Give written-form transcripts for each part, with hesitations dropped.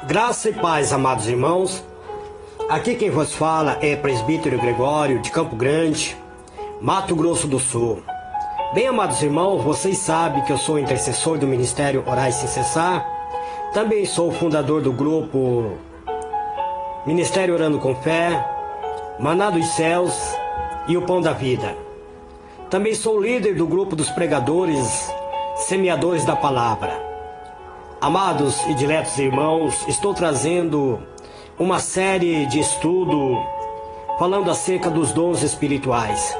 Graça e paz, amados irmãos. Aqui quem vos fala é Presbítero Gregório de Campo Grande, Mato Grosso do Sul. Bem, amados irmãos, vocês sabem que eu sou intercessor do Ministério Orais Sem Cessar. Também sou fundador do grupo Ministério Orando com Fé, Maná dos Céus e o Pão da Vida. Também sou líder do grupo dos pregadores, semeadores da palavra. Amados e diletos irmãos, estou trazendo uma série de estudo falando acerca dos dons espirituais.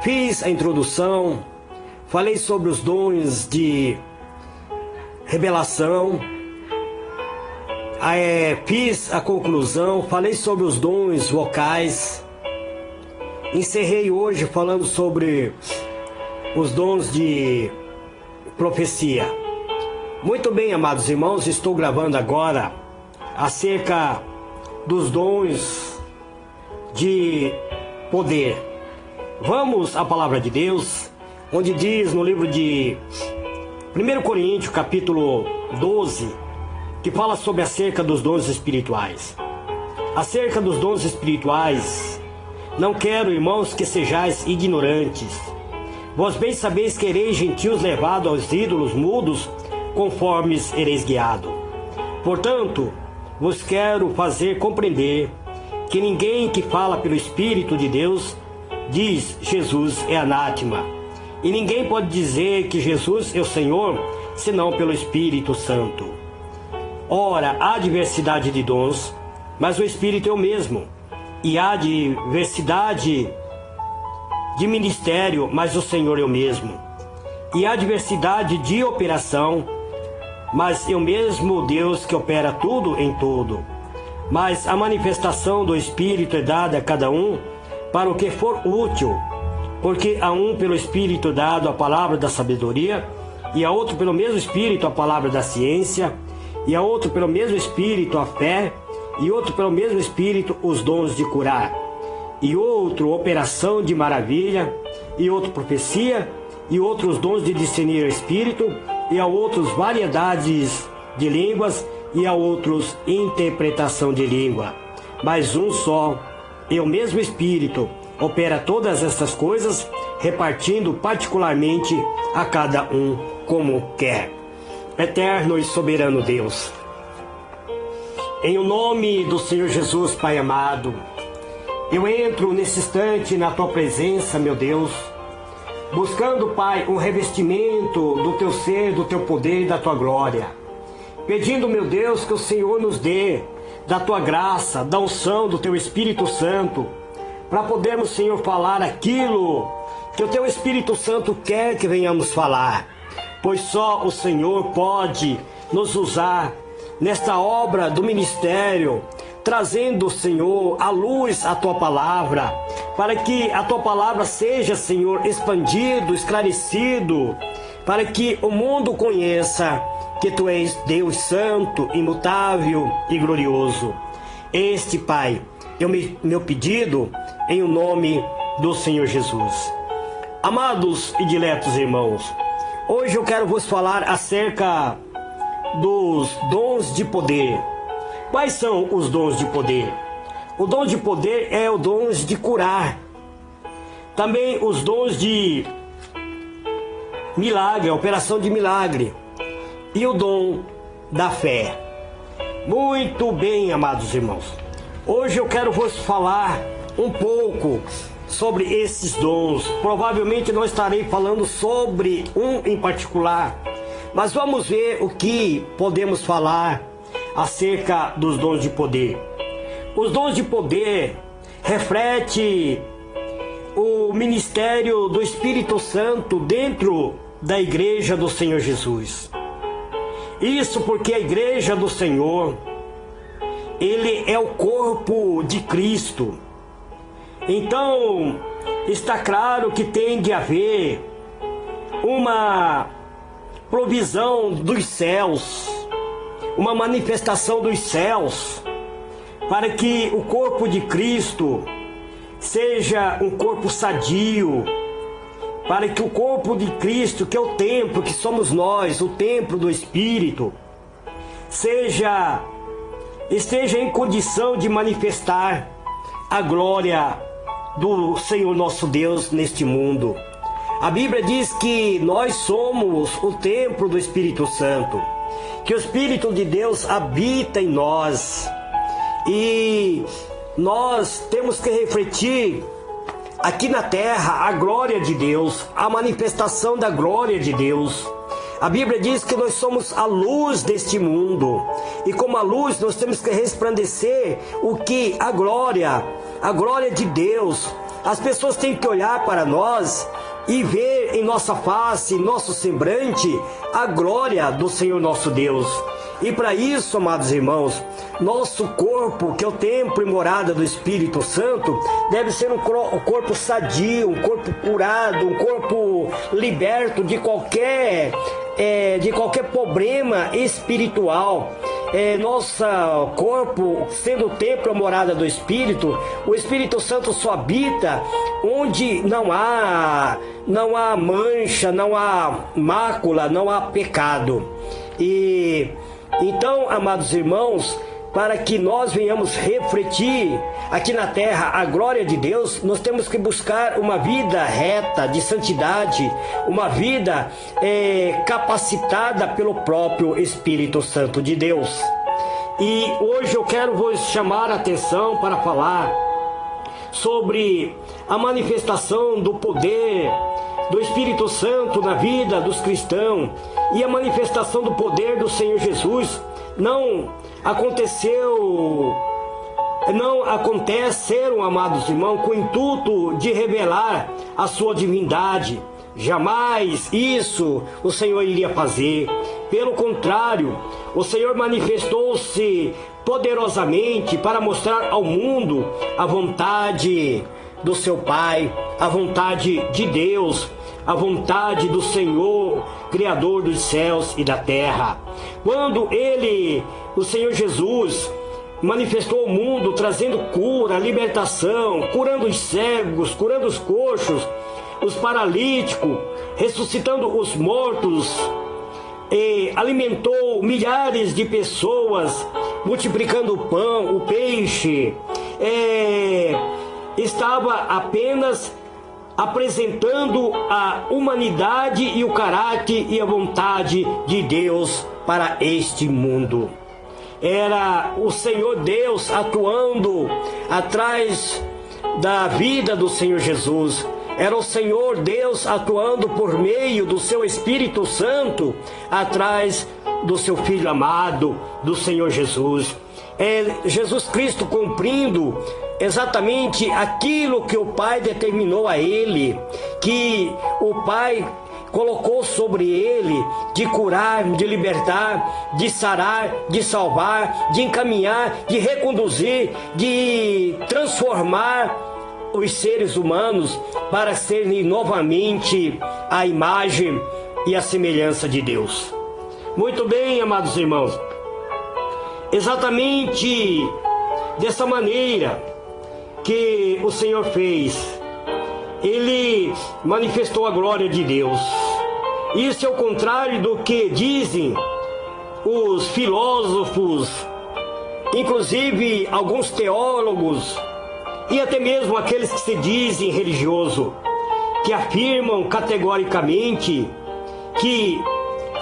Fiz a introdução, falei sobre os dons de revelação, fiz a conclusão, falei sobre os dons vocais, encerrei hoje falando sobre os dons de profecia. Muito bem, amados irmãos, estou gravando agora acerca dos dons de poder. Vamos à palavra de Deus, onde diz no livro de 1 Coríntios, capítulo 12, que fala sobre acerca dos dons espirituais. Acerca dos dons espirituais, não quero, irmãos, que sejais ignorantes. Vós bem sabeis que ereis gentios levados aos ídolos mudos, conformes ereis guiado. Portanto, vos quero fazer compreender que ninguém que fala pelo Espírito de Deus diz Jesus é anátema, e ninguém pode dizer que Jesus é o Senhor senão pelo Espírito Santo. Ora, há diversidade de dons, mas o Espírito é o mesmo, e há diversidade de ministério, mas o Senhor é o mesmo, e há diversidade de operação, mas é o mesmo Deus que opera tudo em tudo. Mas a manifestação do Espírito é dada a cada um para o que for útil, porque a um pelo Espírito é dado a palavra da sabedoria, e a outro pelo mesmo Espírito a palavra da ciência, e a outro pelo mesmo Espírito a fé, e outro pelo mesmo Espírito os dons de curar, e outro operação de maravilha, e outro profecia, e outros dons de discernir o Espírito, e a outros variedades de línguas, e a outros interpretação de língua. Mas um só e o mesmo Espírito opera todas estas coisas, repartindo particularmente a cada um como quer. Eterno e soberano Deus, em o nome do Senhor Jesus, Pai amado, eu entro nesse instante na Tua presença, meu Deus, buscando, Pai, um revestimento do Teu ser, do Teu poder e da Tua glória. Pedindo, meu Deus, que o Senhor nos dê da Tua graça, da unção do Teu Espírito Santo, para podermos, Senhor, falar aquilo que o Teu Espírito Santo quer que venhamos falar. Pois só o Senhor pode nos usar nesta obra do ministério, trazendo, Senhor, à luz a Tua palavra, para que a Tua palavra seja, Senhor, expandido, esclarecido, para que o mundo conheça que Tu és Deus santo, imutável e glorioso. Este, Pai, é o meu pedido em o nome do Senhor Jesus. Amados e diletos irmãos, hoje eu quero vos falar acerca dos dons de poder. Quais são os dons de poder? O dom de poder é o dom de curar. Também os dons de milagre, a operação de milagre. E o dom da fé. Muito bem, amados irmãos. Hoje eu quero vos falar um pouco sobre esses dons. Provavelmente não estarei falando sobre um em particular, mas vamos ver o que podemos falar acerca dos dons de poder. Os dons de poder refletem o ministério do Espírito Santo dentro da igreja do Senhor Jesus. Isso porque a igreja do Senhor, ele é o corpo de Cristo. Então, está claro que tem de haver uma provisão dos céus, uma manifestação dos céus, para que o corpo de Cristo seja um corpo sadio, para que o corpo de Cristo, que é o templo, que somos nós, o templo do Espírito, seja esteja em condição de manifestar a glória do Senhor nosso Deus neste mundo. A Bíblia diz que nós somos o templo do Espírito Santo, que o Espírito de Deus habita em nós, e nós temos que refletir aqui na terra a glória de Deus, a manifestação da glória de Deus. A Bíblia diz que nós somos a luz deste mundo, e como a luz nós temos que resplandecer o que? A glória de Deus. As pessoas têm que olhar para nós e ver em nossa face, em nosso semblante, a glória do Senhor nosso Deus. E para isso, amados irmãos, nosso corpo, que é o templo e morada do Espírito Santo, deve ser um corpo sadio, um corpo curado, um corpo liberto de qualquer problema espiritual. Nosso corpo, sendo o templo e a morada do Espírito, o Espírito Santo só habita onde não há mancha, não há mácula, não há pecado. E então, amados irmãos, para que nós venhamos refletir aqui na terra a glória de Deus, nós temos que buscar uma vida reta, de santidade, uma vida capacitada pelo próprio Espírito Santo de Deus. E hoje eu quero vos chamar a atenção para falar sobre a manifestação do poder do Espírito Santo na vida dos cristãos, e a manifestação do poder do Senhor Jesus não aconteceram, amados irmãos, com o intuito de revelar a sua divindade. Jamais isso o Senhor iria fazer. Pelo contrário, o Senhor manifestou-se poderosamente para mostrar ao mundo a vontade do seu Pai, a vontade de Deus, a vontade do Senhor, Criador dos céus e da terra. Quando o Senhor Jesus, manifestou ao mundo trazendo cura, libertação, curando os cegos, curando os coxos, os paralíticos, ressuscitando os mortos, alimentou milhares de pessoas, multiplicando o pão, o peixe, estava apenas apresentando a humanidade e o caráter e a vontade de Deus para este mundo. Era o Senhor Deus atuando atrás da vida do Senhor Jesus. Era o Senhor Deus atuando por meio do seu Espírito Santo atrás do seu Filho amado, do Senhor Jesus. Jesus Cristo cumprindo exatamente aquilo que o Pai determinou a ele, que o Pai colocou sobre ele, de curar, de libertar, de sarar, de salvar, de encaminhar, de reconduzir, de transformar os seres humanos para serem novamente a imagem e a semelhança de Deus. Muito bem, amados irmãos, exatamente dessa maneira que o Senhor fez, Ele manifestou a glória de Deus. Isso é o contrário do que dizem os filósofos, inclusive alguns teólogos e até mesmo aqueles que se dizem religiosos, que afirmam categoricamente que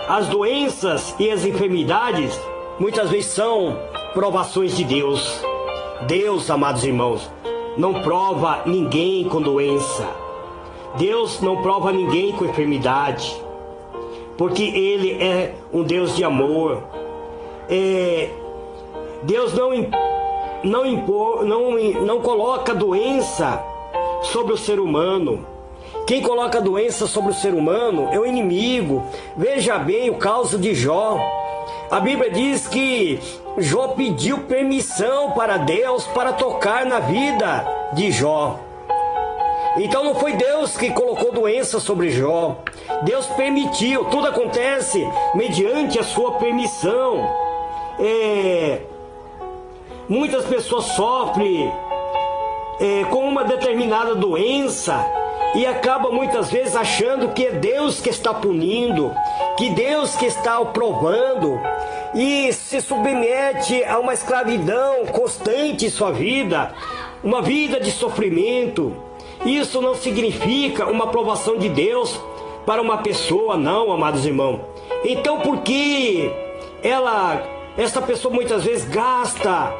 as doenças e as enfermidades muitas vezes são provações de Deus. Deus, amados irmãos, não prova ninguém com doença. Deus não prova ninguém com enfermidade, porque Ele é um Deus de amor. Deus não coloca doença sobre o ser humano. Quem coloca doença sobre o ser humano é o inimigo. Veja bem o caso de Jó. A Bíblia diz que Jó pediu permissão para Deus para tocar na vida de Jó. Então não foi Deus que colocou doença sobre Jó. Deus permitiu. Tudo acontece mediante a sua permissão. Muitas pessoas sofrem com uma determinada doença e acaba muitas vezes achando que é Deus que está punindo, que Deus que está provando, e se submete a uma escravidão constante em sua vida, uma vida de sofrimento. Isso não significa uma aprovação de Deus para uma pessoa, não, amados irmãos. Então, por que essa pessoa muitas vezes gasta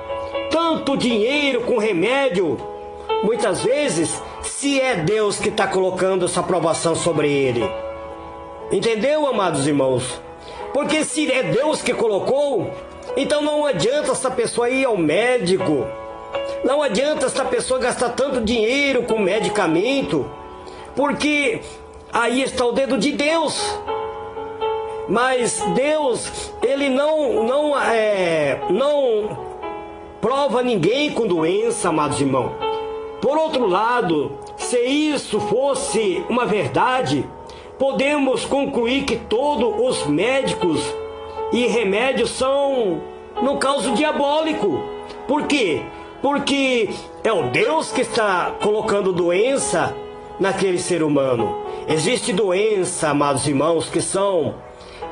tanto dinheiro com remédio? Muitas vezes, se é Deus que está colocando essa aprovação sobre ele. Entendeu, amados irmãos? Porque se é Deus que colocou, então não adianta essa pessoa ir ao médico. Não adianta essa pessoa gastar tanto dinheiro com medicamento, porque aí está o dedo de Deus. Mas Deus, ele não prova ninguém com doença, amados irmãos. Por outro lado, se isso fosse uma verdade, podemos concluir que todos os médicos e remédios são no caso diabólico. Por quê? Porque é o Deus que está colocando doença naquele ser humano. Existe doença, amados irmãos, que são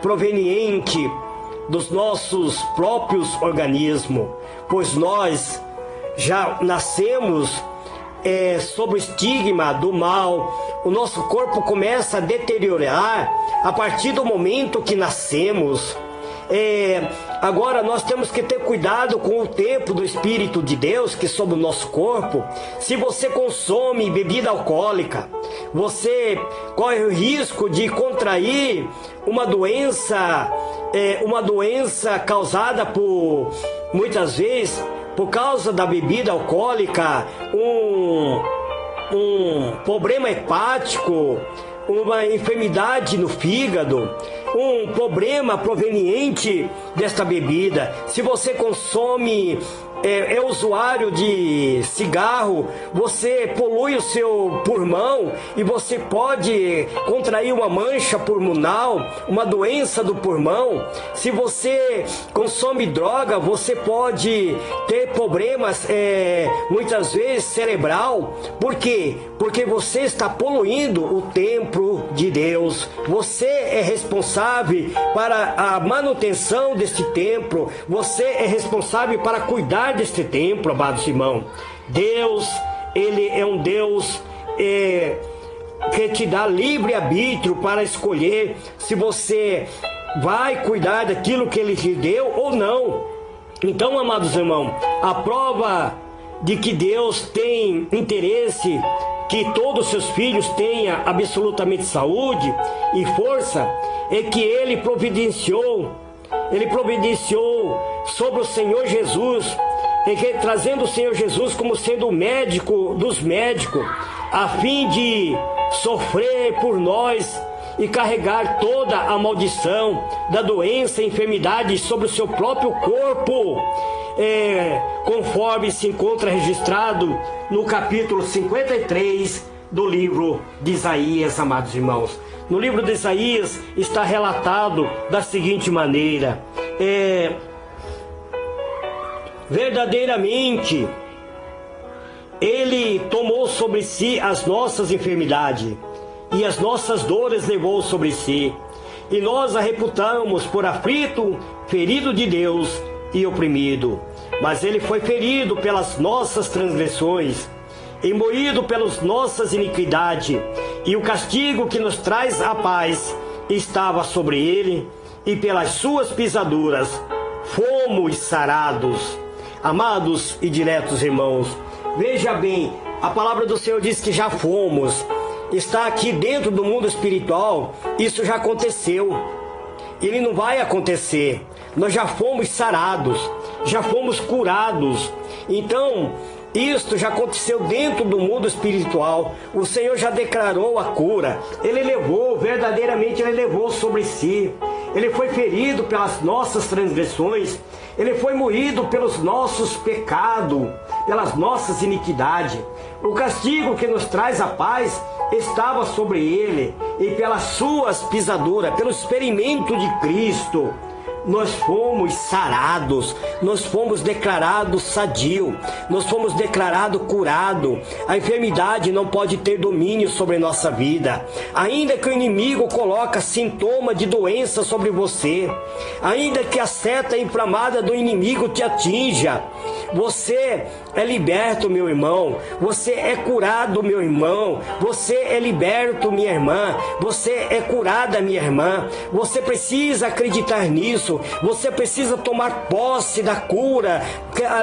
provenientes dos nossos próprios organismos, pois nós já nascemos sob o estigma do mal. O nosso corpo começa a deteriorar a partir do momento que nascemos. Agora nós temos que ter cuidado com o templo do Espírito de Deus que sobre o nosso corpo. Se você consome bebida alcoólica, você corre o risco de contrair uma doença causada por, muitas vezes, por causa da bebida alcoólica, um problema hepático, uma enfermidade no fígado, um problema proveniente desta bebida. Se você consome, é usuário de cigarro, você polui o seu pulmão e você pode contrair uma mancha pulmonar, uma doença do pulmão. Se você consome droga, você pode ter problemas, muitas vezes cerebral. Por quê? Porque você está poluindo o templo de Deus. Você é responsável para a manutenção deste templo. Você é responsável para cuidar deste templo, amados irmãos. Deus, ele é um Deus que te dá livre arbítrio para escolher se você vai cuidar daquilo que ele te deu ou não. Então, amados irmãos, a prova de que Deus tem interesse que todos os seus filhos tenham absolutamente saúde e força é que ele providenciou sobre o Senhor Jesus, trazendo o Senhor Jesus como sendo o médico dos médicos, a fim de sofrer por nós e carregar toda a maldição da doença e enfermidade sobre o seu próprio corpo, conforme se encontra registrado no capítulo 53 do livro de Isaías, amados irmãos. No livro de Isaías está relatado da seguinte maneira: verdadeiramente ele tomou sobre si as nossas enfermidades e as nossas dores levou sobre si, e nós a reputamos por aflito, ferido de Deus e oprimido. Mas ele foi ferido pelas nossas transgressões e moído pelas nossas iniquidades, e o castigo que nos traz a paz estava sobre ele, e pelas suas pisaduras fomos sarados. Amados e diletos irmãos, veja bem, a palavra do Senhor diz que já fomos. Está aqui dentro do mundo espiritual, isso já aconteceu. Ele não vai acontecer. Nós já fomos sarados, já fomos curados. Então, isto já aconteceu dentro do mundo espiritual. O Senhor já declarou a cura. Ele verdadeiramente ele levou sobre si. Ele foi ferido pelas nossas transgressões. Ele foi moído pelos nossos pecados, pelas nossas iniquidades. O castigo que nos traz a paz estava sobre ele, e pelas suas pisaduras, pelo experimento de Cristo, nós fomos sarados, nós fomos declarados sadio, nós fomos declarados curado. A enfermidade não pode ter domínio sobre nossa vida. Ainda que o inimigo coloque sintoma de doença sobre você, ainda que a seta inflamada do inimigo te atinja, você é liberto, meu irmão. Você é curado, meu irmão. Você é liberto, minha irmã. Você é curada, minha irmã. Você precisa acreditar nisso. Você precisa tomar posse da cura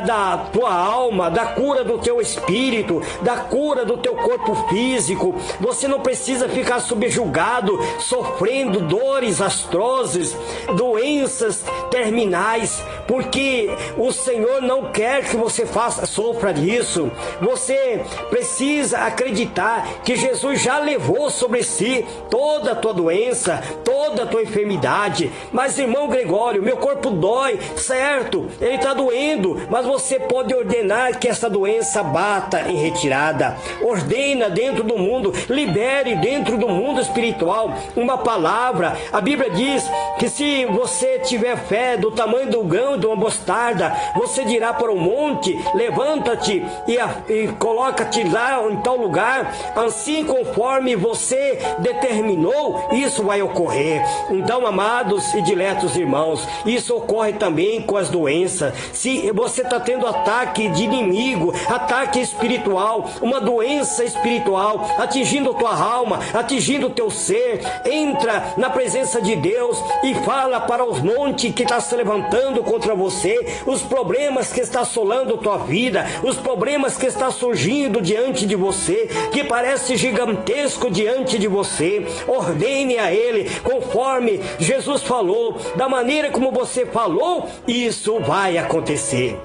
da tua alma, da cura do teu espírito, da cura do teu corpo físico. Você não precisa ficar subjugado, sofrendo dores atrozes, doenças terminais, porque o Senhor não quer que você sofra disso. Você precisa acreditar que Jesus já levou sobre si toda a tua doença, toda a tua enfermidade. Mas, irmão Gregório, meu corpo dói, certo? Ele está doendo, mas você pode ordenar que essa doença bata em retirada. Ordena dentro do mundo, libere dentro do mundo espiritual uma palavra. A Bíblia diz que se você tiver fé do tamanho do grão de uma mostarda, você dirá para o monte: levanta-te e coloca-te lá em tal lugar, assim conforme você determinou, isso vai ocorrer. Então, amados e diletos irmãos, isso ocorre também com as doenças. Se você está tendo ataque de inimigo, ataque espiritual, uma doença espiritual atingindo tua alma, atingindo o teu ser, entra na presença de Deus e fala para os montes que está se levantando contra você, os problemas que está assolando tua vida, os problemas que está surgindo diante de você, que parece gigantesco diante de você. Ordene a Ele conforme Jesus falou, da maneira como você falou, isso vai acontecer.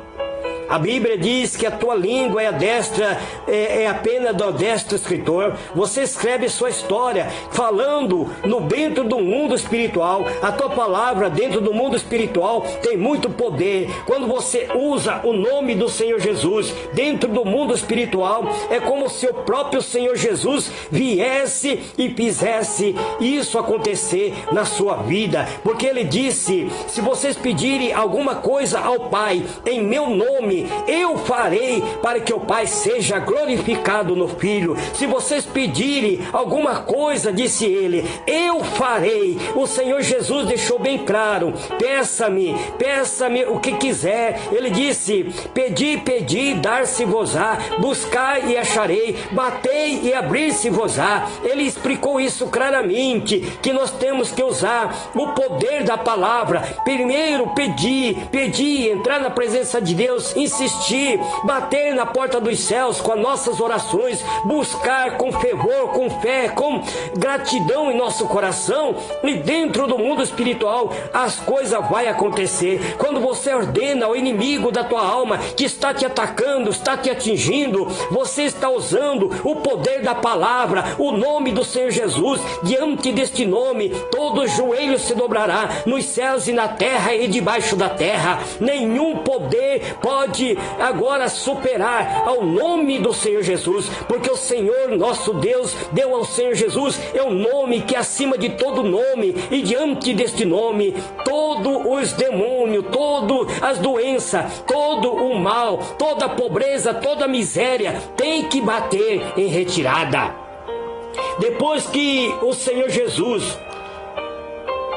A Bíblia diz que a tua língua é a destra, é a pena do destro escritor. Você escreve sua história falando dentro do mundo espiritual. A tua palavra dentro do mundo espiritual tem muito poder. Quando você usa o nome do Senhor Jesus dentro do mundo espiritual, é como se o próprio Senhor Jesus viesse e fizesse isso acontecer na sua vida. Porque Ele disse: se vocês pedirem alguma coisa ao Pai em meu nome, eu farei, para que o Pai seja glorificado no Filho. Se vocês pedirem alguma coisa, disse Ele, eu farei. O Senhor Jesus deixou bem claro: peça-me o que quiser. Ele disse: pedi, dar-se-vos-á, buscai e acharei, batei e abrir-se-vos-á. Ele explicou isso claramente, que nós temos que usar o poder da palavra. Primeiro pedir, entrar na presença de Deus, insistir, bater na porta dos céus com as nossas orações, buscar com fervor, com fé, com gratidão em nosso coração, e dentro do mundo espiritual as coisas vão acontecer. Quando você ordena ao inimigo da tua alma que está te atacando, está te atingindo, você está usando o poder da palavra, o nome do Senhor Jesus. Diante deste nome todo joelho se dobrará, nos céus e na terra e debaixo da terra. Nenhum poder pode agora superar ao nome do Senhor Jesus, porque o Senhor nosso Deus deu ao Senhor Jesus é um nome que é acima de todo nome, e diante deste nome todos os demônios, todas as doenças, todo o mal, toda a pobreza, toda a miséria tem que bater em retirada. Depois que o Senhor Jesus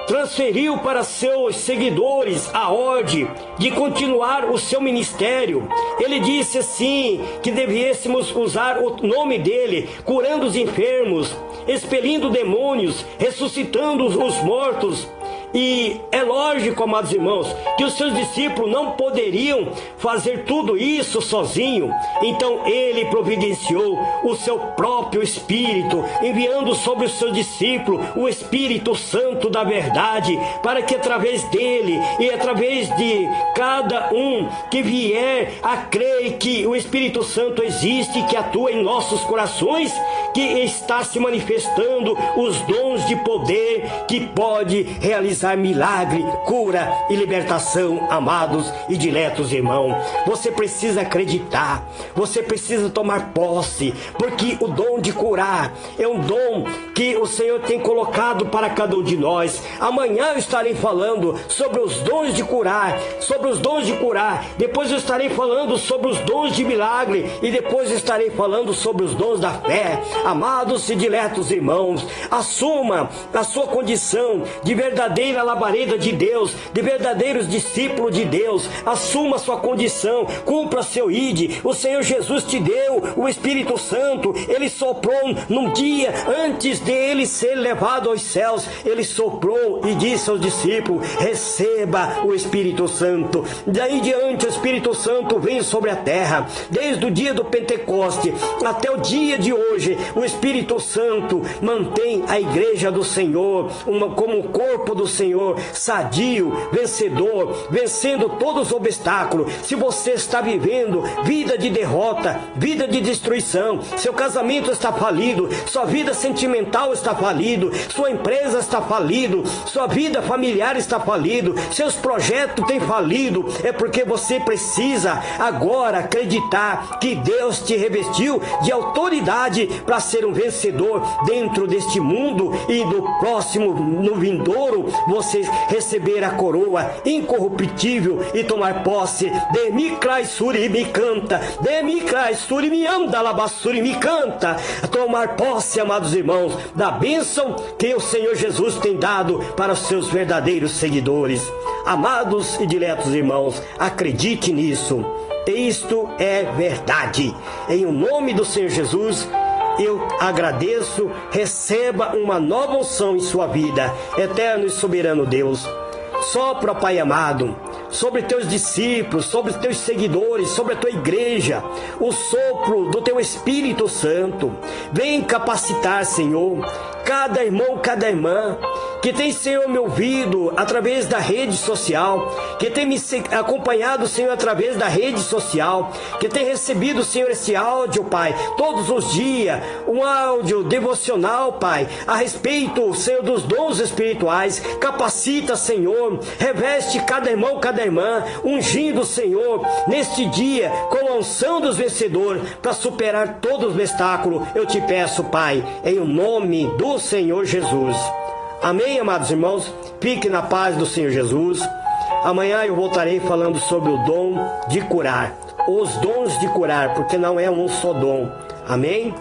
transferiu para seus seguidores a ordem de continuar o seu ministério, ele disse assim, que devíamos usar o nome dele, curando os enfermos, expelindo demônios, ressuscitando os mortos. E é lógico, amados irmãos, que os seus discípulos não poderiam fazer tudo isso sozinho. Então ele providenciou o seu próprio Espírito, enviando sobre os seus discípulos o Espírito Santo da verdade, para que através dele e através de cada um que vier a crer que o Espírito Santo existe, que atua em nossos corações, que está se manifestando os dons de poder que pode realizar milagre, cura e libertação, amados e diletos irmãos. Você precisa acreditar, você precisa tomar posse, porque o dom de curar é um dom que o Senhor tem colocado para cada um de nós. Amanhã eu estarei falando sobre os dons de curar, depois eu estarei falando sobre os dons de milagre e depois eu estarei falando sobre os dons da fé. Amados e diletos irmãos, assuma a sua condição de verdadeira labareda de Deus, de verdadeiros discípulos de Deus. Assuma a sua condição, cumpra seu ide. O Senhor Jesus te deu o Espírito Santo, Ele soprou num dia antes dele ser levado aos céus. Ele soprou e disse aos discípulos: receba o Espírito Santo. Daí diante o Espírito Santo veio sobre a terra. Desde o dia do Pentecoste até o dia de hoje, o Espírito Santo mantém a igreja do Senhor como o corpo do Senhor, sadio, vencedor, vencendo todos os obstáculos. Se você está vivendo vida de derrota, vida de destruição, seu casamento está falido, sua vida sentimental está falido, sua empresa está falido, sua vida familiar está falido, seus projetos têm falido, é porque você precisa agora acreditar que Deus te revestiu de autoridade para ser um vencedor dentro deste mundo, e no próximo, no vindouro, você receber a coroa incorruptível e tomar posse de Mikrai Suri me canta, de Mikrai Suri me anda, Labassuri me canta. Tomar posse, amados irmãos, da bênção que o Senhor Jesus tem dado para os seus verdadeiros seguidores. Amados e diletos irmãos, acredite nisso. Isto é verdade. Em o nome do Senhor Jesus, eu agradeço. Receba uma nova unção em sua vida. Eterno e soberano Deus, sopra, Pai amado, sobre teus discípulos, sobre teus seguidores, sobre a tua igreja, o sopro do teu Espírito Santo. Vem capacitar, Senhor, cada irmão, cada irmã que tem, Senhor, me ouvido através da rede social, que tem me acompanhado, Senhor, através da rede social, que tem recebido, Senhor, esse áudio, Pai, todos os dias, um áudio devocional, Pai, a respeito, Senhor, dos dons espirituais. Capacita, Senhor, reveste cada irmão, cada irmã, ungindo, Senhor, neste dia, com a unção dos vencedores, para superar todos os obstáculos. Eu te peço, Pai, em o nome do Senhor Jesus. Amém, amados irmãos? Fique na paz do Senhor Jesus. Amanhã eu voltarei falando sobre o dom de curar. Os dons de curar, porque não é um só dom. Amém?